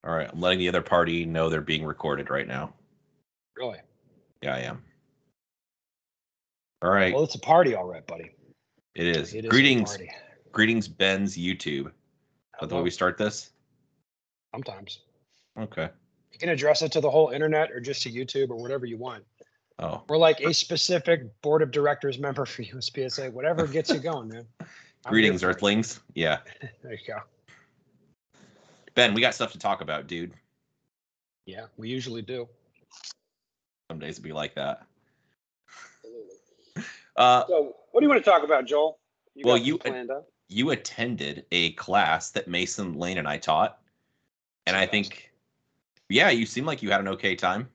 All right, I'm letting the other party know they're being recorded right now. Really? Yeah, I am. All right. Well, it's a party, all right, buddy. It is. It is Greetings. a party. Greetings, Ben's YouTube. Is that the way we start this? Sometimes. Okay. You can address it to the whole internet or just to YouTube or whatever you want. Oh. Or like a specific board of directors member for USPSA, whatever gets you going, man. Greetings, Earthlings. Yeah. There you go. Ben, we got stuff to talk about, dude. Yeah, we usually do. Some days it'd be like that. So, what do you want to talk about, Joel? You attended a class that Mason, Lane, and I taught, and I think, yeah, you seem like you had an okay time.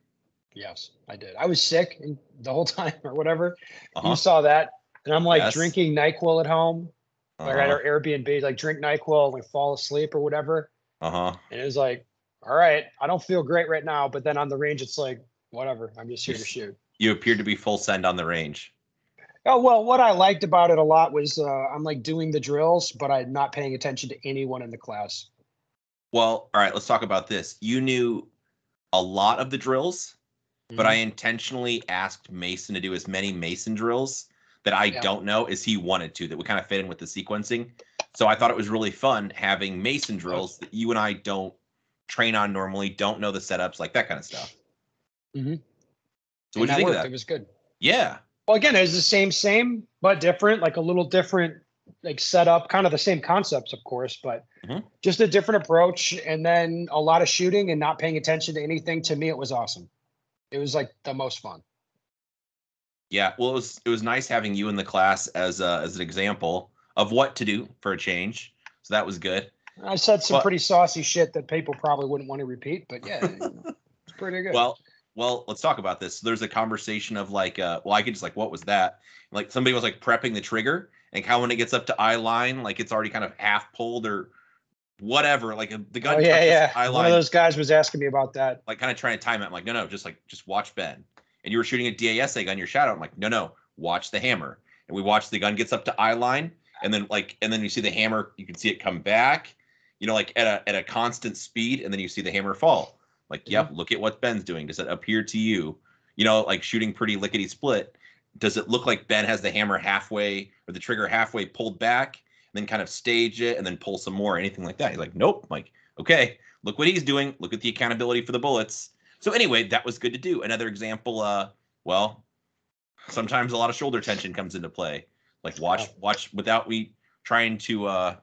Yes, I did. I was sick the whole time or whatever. Uh-huh. You saw that, and I'm like drinking NyQuil at home, like at our Airbnb, like drink NyQuil, like fall asleep or whatever. And it was like, all right, I don't feel great right now, but then on the range, it's like, whatever. I'm just here to shoot. You appeared to be full send on the range. Oh, well, what I liked about it a lot was I'm like doing the drills, but I'm not paying attention to anyone in the class. Well, all right, let's talk about this. You knew a lot of the drills, but I intentionally asked Mason to do as many Mason drills that I don't know as he wanted to, that would kind of fit in with the sequencing. So I thought it was really fun having Mason drills that you and I don't train on normally, don't know the setups, like that kind of stuff. So what do you think of that? It was good. Yeah. Well, again, it was the same, but different, like a little different, like setup, kind of the same concepts, of course, but just a different approach. And then a lot of shooting and not paying attention to anything. To me, it was awesome. It was like the most fun. Yeah. Well, it was nice having you in the class as an example of what to do for a change. So that was good. I said some pretty saucy shit that people probably wouldn't want to repeat, but yeah, it's pretty good. Well, let's talk about this. So there's a conversation of like, I could just like, what was that? Like somebody was like prepping the trigger, and how when it gets up to eye line, like it's already kind of half pulled or whatever. Like the gun touches eye line. One of those guys was asking me about that. Like kind of trying to time it. I'm like, no, just watch Ben. And you were shooting a DASA gun, your shadow. I'm like, no, watch the hammer. And we watch the gun gets up to eye line, and then you see the hammer. You can see it come back, like at a constant speed, and then you see the hammer fall. Like, yep, look at what Ben's doing. Does it appear to you, like shooting pretty lickety split? Does it look like Ben has the hammer halfway or the trigger halfway pulled back, and then kind of stage it and then pull some more, anything like that? He's like, nope. I'm like, okay, look what he's doing. Look at the accountability for the bullets. So anyway, that was good to do. Another example, sometimes a lot of shoulder tension comes into play. Like watch without me trying to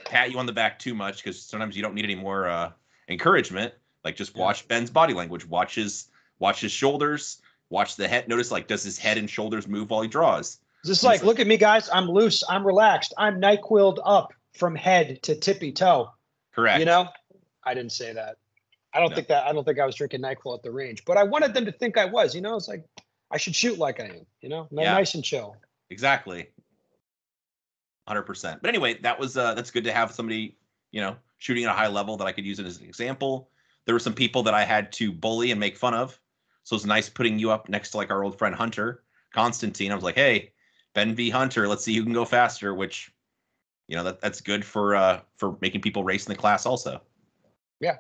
pat you on the back too much, because sometimes you don't need any more encouragement. Like just watch Ben's body language, watch his shoulders, watch the head. Notice like, does his head and shoulders move while he draws? Just like, look at me, guys. I'm loose. I'm relaxed. I'm NyQuil'd up from head to tippy toe. Correct. I didn't say that. I don't think I was drinking NyQuil at the range, but I wanted them to think I was. It's like I should shoot like I am. Nice and chill. Exactly. 100%. But anyway, that's good to have somebody shooting at a high level that I could use it as an example. There were some people that I had to bully and make fun of. So it's nice putting you up next to like our old friend Hunter, Constantine. I was like, hey, Ben v. Hunter, let's see who can go faster, which, that's good for making people race in the class also. Yeah.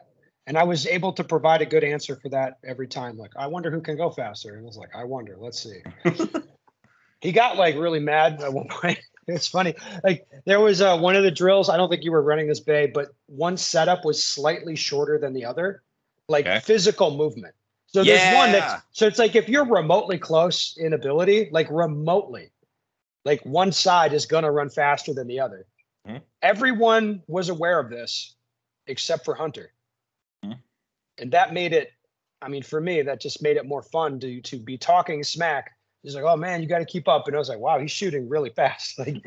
And I was able to provide a good answer for that every time. Like, I wonder who can go faster. And I was like, I wonder, let's see. He got like really mad at one point. It's funny. Like there was one of the drills. I don't think you were running this, Bay, but one setup was slightly shorter than the other, like physical movement. So there's one so it's like if you're remotely close in ability, like remotely, like one side is going to run faster than the other. Everyone was aware of this except for Hunter. And that made it, for me, that just made it more fun to be talking smack. He's like, oh man, you got to keep up. And I was like, wow, he's shooting really fast. Like,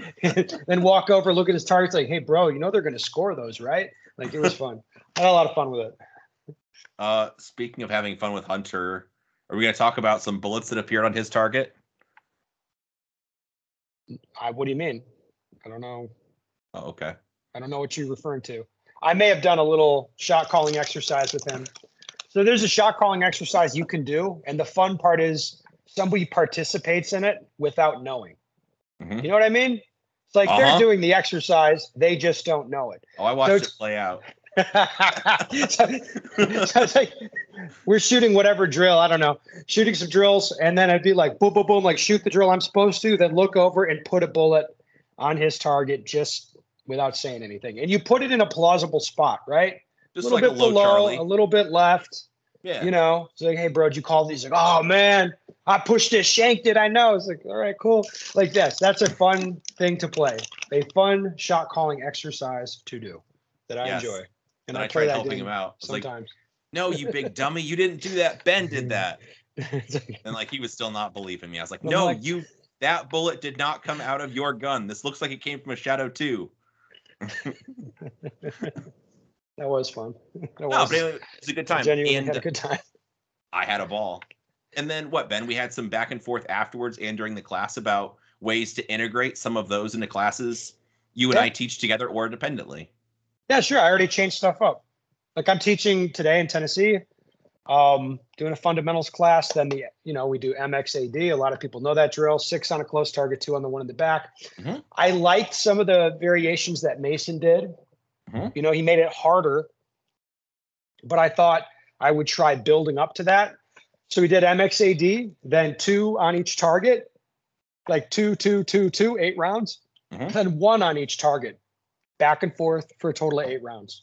then walk over, look at his targets, like, hey, bro, they're going to score those, right? Like, it was fun. I had a lot of fun with it. Speaking of having fun with Hunter, are we going to talk about some bullets that appeared on his target? What do you mean? I don't know. Oh, okay. I don't know what you're referring to. I may have done a little shot calling exercise with him. So there's a shot calling exercise you can do. And the fun part is somebody participates in it without knowing. You know what I mean? It's like they're doing the exercise. They just don't know it. Oh, I watched it play out. So it's like we're shooting whatever drill, I don't know, shooting some drills, and then I'd be like, boom, boom, boom, like shoot the drill I'm supposed to, then look over and put a bullet on his target just without saying anything. And you put it in a plausible spot, right? Just A little like a bit low below, Charlie. a little bit left. Yeah. You know, it's like, hey, bro, did you call these? Like, oh man, I pushed it, shanked it. I know. It's like, all right, cool. Like this. That's a fun thing to play. A fun shot calling exercise to do that I Yes. enjoy. And And I play tried that helping game him out. I was like, sometimes. no, you big dummy. You didn't do that. Ben did that. It's like- And like he was still not believing me. I was like, I'm no, like- that bullet did not come out of your gun. This looks like it came from a Shadow 2. That was fun. No, but it was a good time. Genuinely And had a good time. I had a ball. And then what, Ben? We had some back and forth afterwards and during the class about ways to integrate some of those into classes you and I teach together or independently. Yeah, sure. I already changed stuff up. Like I'm teaching today in Tennessee, doing a fundamentals class. Then we do MXAD. A lot of people know that drill. 6 on a close target, 2 on the one in the back. Mhm. I liked some of the variations that Mason did. Mhm. You know, he made it harder, but I thought I would try building up to that. So we did MXAD, then 2 on each target, like 2, 2, 2, 2, 8 rounds, Mhm. then 1 on each target, back and forth for a total of 8 rounds.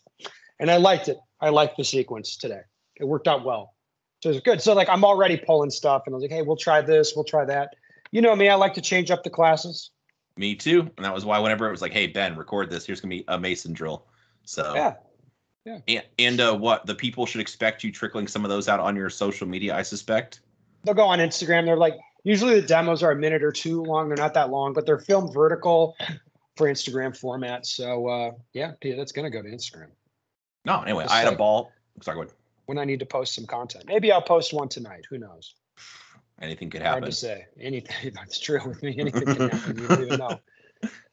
And I liked it. I liked the sequence today. It worked out well. So it was good. So like I'm already pulling stuff and I was like, hey, we'll try this, we'll try that. You know me, I like to change up the classes. Me too. And that was why whenever it was like, hey, Ben, record this, here's going to be a Mason drill. So Yeah. And what the people should expect you trickling some of those out on your social media, I suspect. They'll go on Instagram. They're like, usually the demos are a minute or 2 long. They're not that long, but they're filmed vertical for Instagram format. So yeah, that's going to go to Instagram. No, anyway, Just I had like- a ball. Sorry, go ahead. When I need to post some content. Maybe I'll post one tonight. Who knows? Anything could Hard happen. to say. Anything. That's true with me. Anything can happen. You don't even know.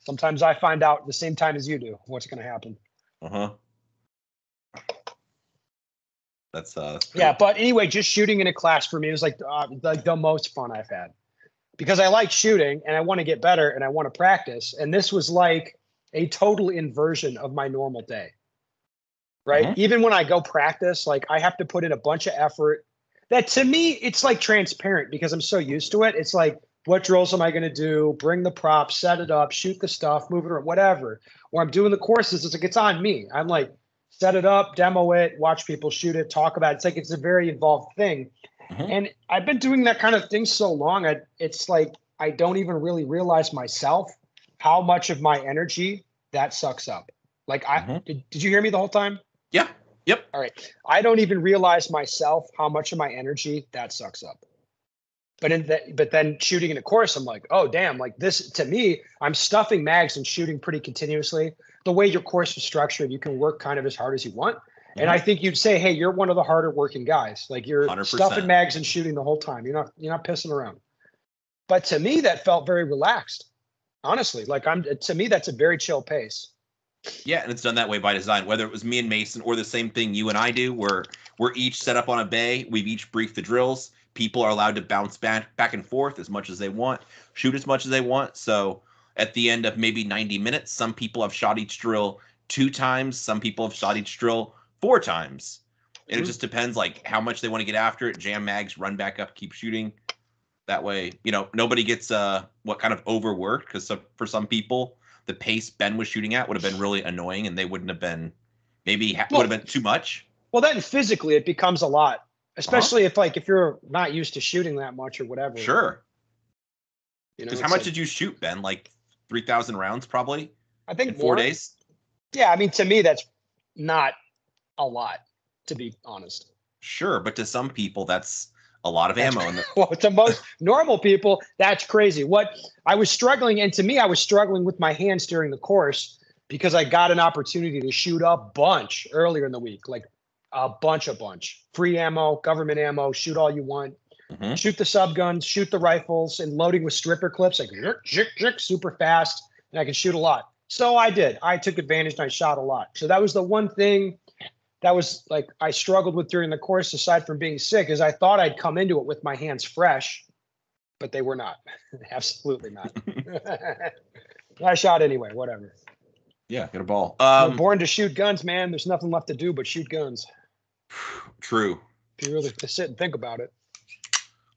Sometimes I find out the same time as you do what's going to happen. Uh-huh. That's Yeah, but anyway, just shooting in a class for me was like the most fun I've had because I like shooting and I want to get better and I want to practice. And this was like a total inversion of my normal day. Right. Mhm. Even when I go practice, like I have to put in a bunch of effort. That to me, it's like transparent because I'm so used to it. It's like, what drills am I going to do? Bring the props, set it up, shoot the stuff, move it around, whatever. Or I'm doing the courses. It's like, it's on me. I'm like, set it up, demo it, watch people shoot it, talk about it. It's like, it's a very involved thing. Mhm. And I've been doing that kind of thing so long. It's like, I don't even really realize myself how much of my energy that sucks up. Like Mhm. did you hear me the whole time? Yeah. Yep. All right. I don't even realize myself how much of my energy that sucks up. But then shooting in a course, I'm like, oh damn, like this to me, I'm stuffing mags and shooting pretty continuously. The way your course is structured, you can work kind of as hard as you want. And I think you'd say, hey, you're one of the harder working guys. Like you're 100%. stuffing mags and shooting the whole time. You're not pissing around. But to me, that felt very relaxed. Honestly, like to me, that's a very chill pace. Yeah, and it's done that way by design. Whether it was me and Mason or the same thing you and I do, where we're each set up on a bay, we've each briefed the drills. People are allowed to bounce back and forth as much as they want, shoot as much as they want. So at the end of maybe 90 minutes, some people have shot each drill 2 times, some people have shot each drill 4 times. And it just depends like how much they want to get after it, jam mags, run back up, keep shooting. That way, nobody gets what kind of overworked, because for some people, the pace Ben was shooting at would have been really annoying and they wouldn't have been, would have been too much. Well, then physically it becomes a lot, especially if you're not used to shooting that much or whatever. Sure. You know, Because how much did you shoot, Ben? Like 3,000 rounds probably I think in 4 days? Yeah, I mean, to me, that's not a lot, to be honest. Sure, but to some people, that's a lot of ammo. Well, to most normal people, that's crazy. What I was struggling, and to me, I was struggling with my hands during the course because I got an opportunity to shoot a bunch earlier in the week, like a bunch, free ammo, government ammo, shoot all you want, shoot the sub guns, shoot the rifles, and loading with stripper clips, like super fast, and I can shoot a lot. So I did. I took advantage and I shot a lot. So that was the one thing that was like I struggled with during the course, aside from being sick, is I thought I'd come into it with my hands fresh, but they were not. Absolutely not. I shot anyway, whatever. Yeah, get a ball. We're born to shoot guns, man. There's nothing left to do but shoot guns. True. If you really sit and think about it.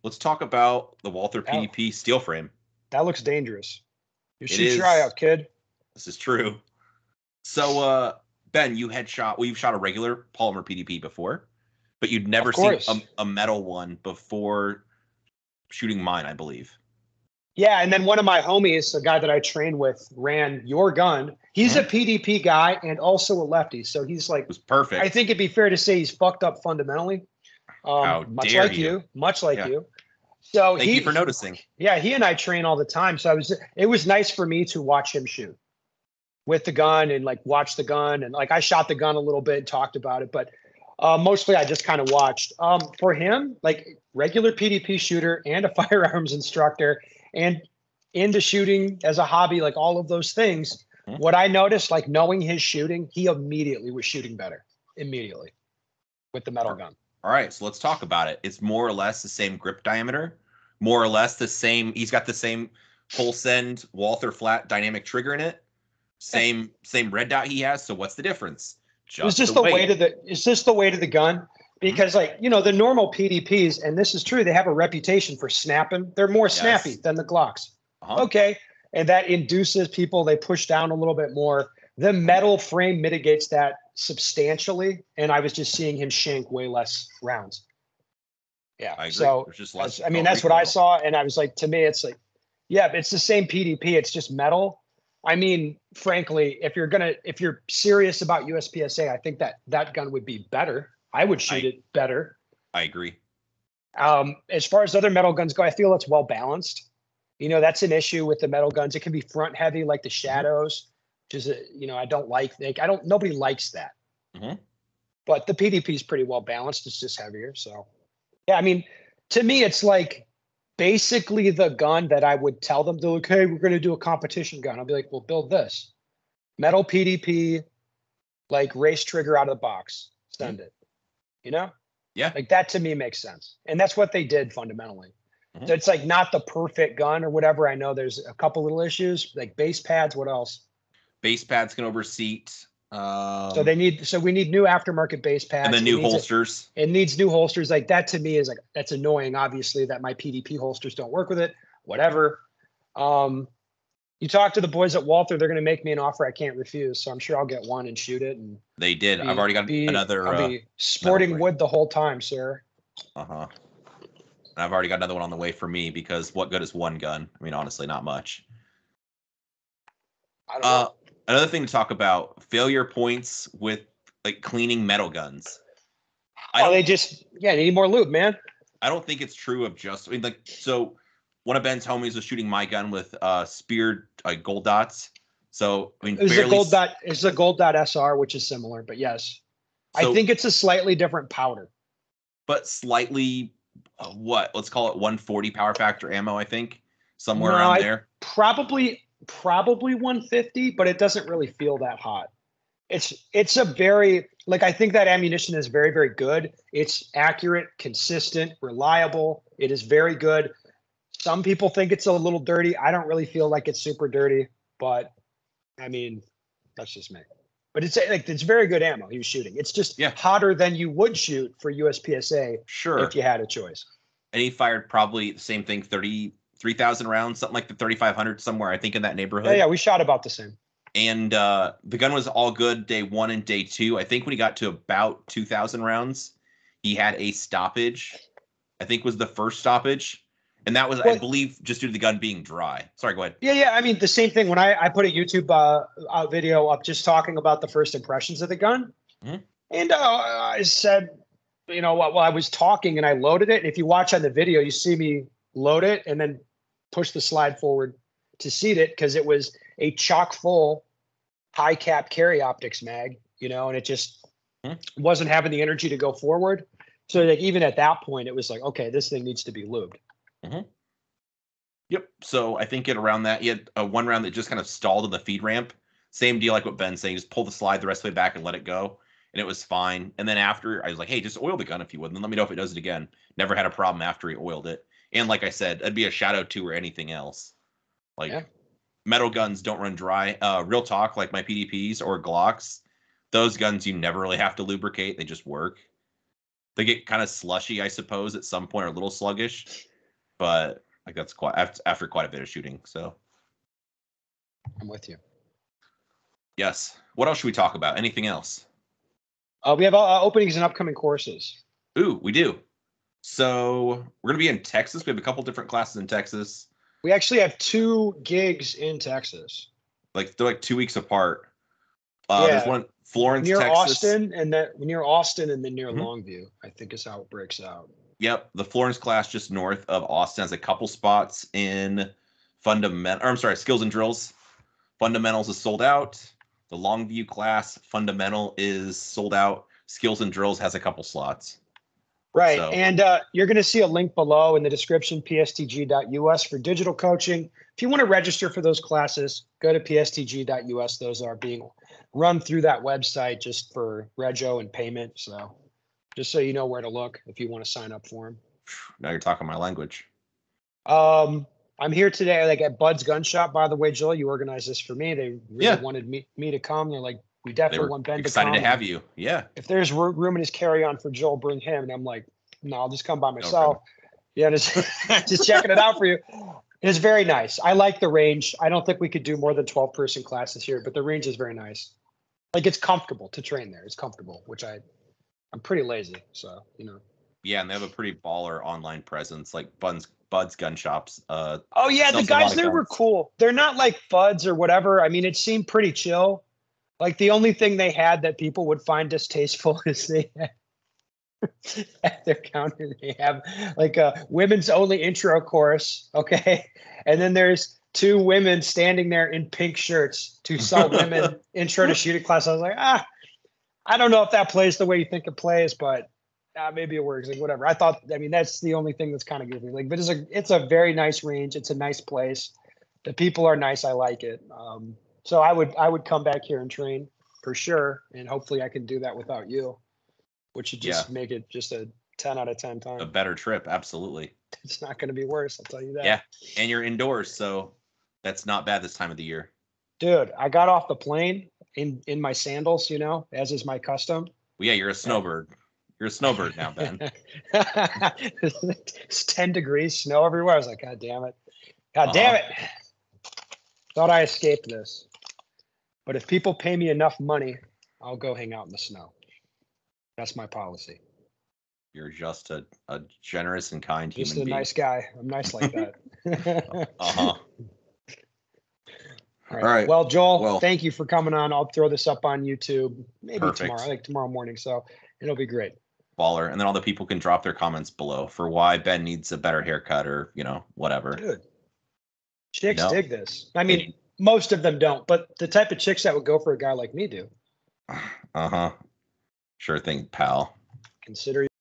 Let's talk about the Walther PDP steel frame. That looks dangerous. You It shoot your eye out, kid. This is true. So, Ben, you've shot a regular polymer PDP before, but you'd never seen a metal one before shooting mine, I believe. Yeah, and then one of my homies, a guy that I trained with, ran your gun. He's a PDP guy and also a lefty, so he's like, it was perfect. I think it'd be fair to say he's fucked up fundamentally. Much like you. So thank you for noticing. Yeah, he and I train all the time, so it was nice for me to watch him shoot with the gun and like watch the gun, and like I shot the gun a little bit and talked about it, but mostly I just kind of watched. For him, like regular PDP shooter and a firearms instructor and into shooting as a hobby, like all of those things, what I noticed, like knowing his shooting, he immediately was shooting better immediately with the metal gun. All right, so let's talk about it. It's more or less the same grip diameter, more or less the same. He's got the same full send Walther flat dynamic trigger in it. Same red dot he has. So what's the difference? It's just the weight of the gun. Because like, you know, the normal PDPs, and this is true, they have a reputation for snapping. They're more snappy than the Glocks. Okay. And that induces people, they push down a little bit more. The metal frame mitigates that substantially. And I was just seeing him shank way less rounds. Yeah. I agree. So that's what I saw. And I was like, to me, it's like, yeah, it's the same PDP. It's just metal. I mean, frankly, if you're serious about USPSA, I think that gun would be better. I would shoot it better. I agree. As far as other metal guns go, I feel it's well balanced. You know, that's an issue with the metal guns. It can be front heavy like the Shadows, which is, I don't like. Nobody likes that. But the PDP is pretty well balanced. It's just heavier. So, yeah, I mean, to me, it's like basically the gun that I would tell them to, okay, we're going to do a competition gun. I'll be like, well, build this metal PDP, like race trigger out of the box, send it. You know? Yeah. Like that to me makes sense. And that's what they did fundamentally. So it's like not the perfect gun or whatever. I know there's a couple little issues like base pads. What else? Base pads can overseat. So we need new aftermarket base pads. And then new holsters. It needs new holsters. Like that to me is like, that's annoying. Obviously that my PDP holsters don't work with it, whatever. You talk to the boys at Walther, they're going to make me an offer I can't refuse. So I'm sure I'll get one and shoot it. And they did. I've already got another. I'll be sporting wood the whole time, sir. And I've already got another one on the way for me because what good is one gun? I mean, honestly, not much. I don't know. Another thing to talk about, failure points with like cleaning metal guns. They need more lube, man. I don't think it's true of just, so one of Ben's homies was shooting my gun with speared gold dots. So I mean, it's a gold dot SR, which is similar, but yes, so, I think it's a slightly different powder. But slightly, let's call it 140 power factor ammo. I think somewhere around there. Probably 150, but it doesn't really feel that hot. It's a very, like, I think that ammunition is very, very good. It's accurate, consistent, reliable. It is very good. Some people think it's a little dirty. I don't really feel like it's super dirty, but I mean, that's just me. But it's very good ammo he was shooting. It's just hotter than you would shoot for USPSA if you had a choice. And he fired probably the same thing, 33,000 rounds, something like the 3,500 somewhere, I think, in that neighborhood. Yeah, we shot about the same. And the gun was all good day 1 and day 2. I think when he got to about 2,000 rounds, he had a stoppage. I think was the first stoppage. And that was, I believe, just due to the gun being dry. Sorry, go ahead. Yeah. I mean, the same thing. When I put a YouTube video up just talking about the first impressions of the gun. And I said, while I was talking and I loaded it. And if you watch on the video, you see me load it and then push the slide forward to seat it because it was a chock full high cap carry optics mag, and it just wasn't having the energy to go forward. So like even at that point, it was like, okay, this thing needs to be lubed. Yep. So I think around that, he had one round that just kind of stalled in the feed ramp. Same deal like what Ben's saying, just pull the slide the rest of the way back and let it go. And it was fine. And then after, I was like, hey, just oil the gun if you would. And then let me know if it does it again. Never had a problem after he oiled it. And like I said, that'd be a Shadow 2 or anything else. Metal guns don't run dry. Real talk, like my PDPs or Glocks, those guns you never really have to lubricate. They just work. They get kind of slushy, I suppose, at some point, or a little sluggish, but like that's quite after quite a bit of shooting. So I'm with you. Yes. What else should we talk about? Anything else? We have openings and upcoming courses. Ooh, we do. So we're gonna be in Texas. We have a couple different classes in Texas. We actually have 2 gigs in Texas. Like they're like 2 weeks apart. Yeah. There's one Florence, near Texas. Austin, and then near Austin, and then near Longview, I think is how it breaks out. Yep, the Florence class just north of Austin has a couple spots in skills and drills. Fundamentals is sold out. The Longview class fundamental is sold out. Skills and drills has a couple slots. Right, So, and you're going to see a link below in the description, pstg.us for digital coaching. If you want to register for those classes, go to pstg.us. Those are being run through that website just for rego and payment. So just so you know where to look if you want to sign up for them. now you're talking my language. I'm here today, like at Bud's Gun Shop, by the way, Joel, you organized this for me. They really wanted me to come. They're like, we definitely want Ben to come. Excited to have you. Yeah. If there's room in his carry-on for Joel, bring him. And I'm like, no, I'll just come by myself. Yeah, just checking it out for you. It's very nice. I like the range. I don't think we could do more than 12-person classes here, but the range is very nice. Like it's comfortable to train there. It's comfortable, which I'm pretty lazy. So, you know. Yeah, and they have a pretty baller online presence, like Bud's Gun Shops. Oh yeah, the guys there were cool. They're not like Buds or whatever. I mean, it seemed pretty chill. Like the only thing they had that people would find distasteful is they had at their counter they have like a women's only intro course, okay, and then there's 2 women standing there in pink shirts to sell women intro to shooting class. I was like, I don't know if that plays the way you think it plays, but maybe it works. Like whatever. I mean, that's the only thing that's kind of goofy. Like, but it's a very nice range. It's a nice place. The people are nice. I like it. So I would come back here and train for sure, and hopefully I can do that without you, which would just make it just a 10 out of 10 time. A better trip, absolutely. It's not going to be worse, I'll tell you that. Yeah, and you're indoors, so that's not bad this time of the year. Dude, I got off the plane in my sandals, you know, as is my custom. Well, yeah, you're a snowbird. You're a snowbird now, Ben. It's 10 degrees, snow everywhere. I was like, God damn it. God damn it. Thought I escaped this. But if people pay me enough money, I'll go hang out in the snow. That's my policy. You're just a generous and kind just human being. Just a nice guy. I'm nice like that. Uh-huh. All right. Well, Joel, thank you for coming on. I'll throw this up on YouTube maybe tomorrow, like tomorrow morning. So it'll be great. Baller. And then all the people can drop their comments below for why Ben needs a better haircut or, you know, whatever. Dude, chicks dig this. I mean, most of them don't, but the type of chicks that would go for a guy like me do. Uh-huh. Sure thing, pal. Consider